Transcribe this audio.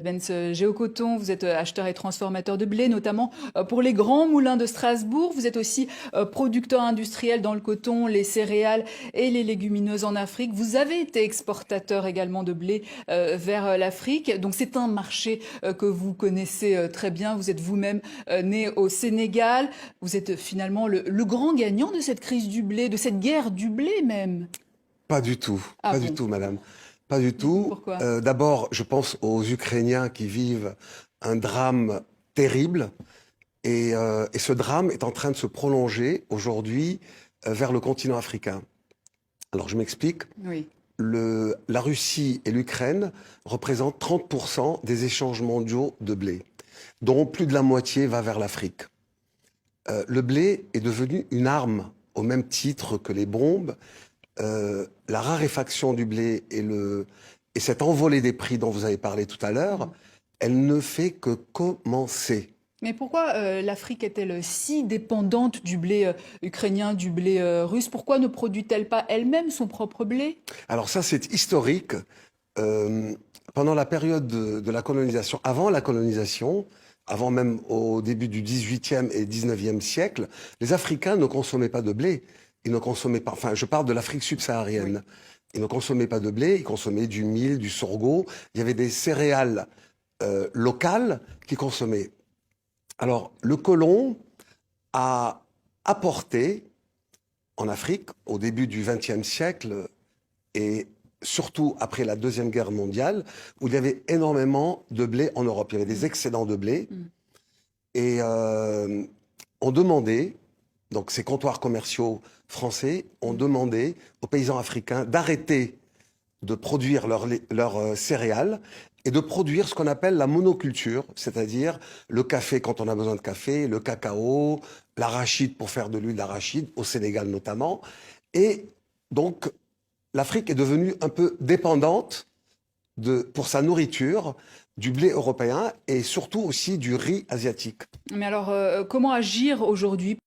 Benz Géocoton, vous êtes acheteur et transformateur de blé, notamment pour les grands moulins de Strasbourg. Vous êtes aussi producteur industriel dans le coton, les céréales et les légumineuses en Afrique. Vous avez été exportateur également de blé vers l'Afrique. Donc c'est un marché que vous connaissez très bien. Vous êtes vous-même né au Sénégal. Vous êtes finalement le grand gagnant de cette crise du blé, de cette guerre du blé même. Ah Pas du bon, tout, madame. Pas du dites-nous tout. pourquoi. D'abord, je pense aux Ukrainiens qui vivent un drame terrible et ce drame est en train de se prolonger aujourd'hui vers le continent africain. Alors, je m'explique. Oui. La Russie et l'Ukraine représentent 30% des échanges mondiaux de blé, dont plus de la moitié va vers l'Afrique. Le blé est devenu une arme au même titre que les bombes. La raréfaction du blé et cette envolée des prix dont vous avez parlé tout à l'heure, elle ne fait que commencer. Mais pourquoi l'Afrique est-elle si dépendante du blé ukrainien, du blé russe? Pourquoi ne produit-elle pas elle-même son propre blé? Alors ça, c'est historique. Euh, Pendant la période de la colonisation, avant la colonisation, avant même au début du 18e et 19e siècle, les Africains ne consommaient pas de blé. Ils ne consommaient pas, enfin, je parle de l'Afrique Oui. subsaharienne. Ils ne consommaient pas de blé, ils consommaient du mil, du sorgho. Il y avait des céréales locales qu'ils consommaient. Alors, le colon a apporté en Afrique, au début du XXe siècle, et surtout après la Deuxième Guerre mondiale, où il y avait énormément de blé en Europe. Il y avait des Mm. excédents de blé. Mm. Et on demandait, donc ces comptoirs commerciaux français, ont demandé aux paysans africains d'arrêter de produire leurs céréales et de produire ce qu'on appelle la monoculture, c'est-à-dire le café quand on a besoin de café, le cacao, l'arachide pour faire de l'huile d'arachide, au Sénégal notamment. Et donc, l'Afrique est devenue un peu dépendante pour sa nourriture du blé européen et surtout aussi du riz asiatique. Mais alors, comment agir aujourd'hui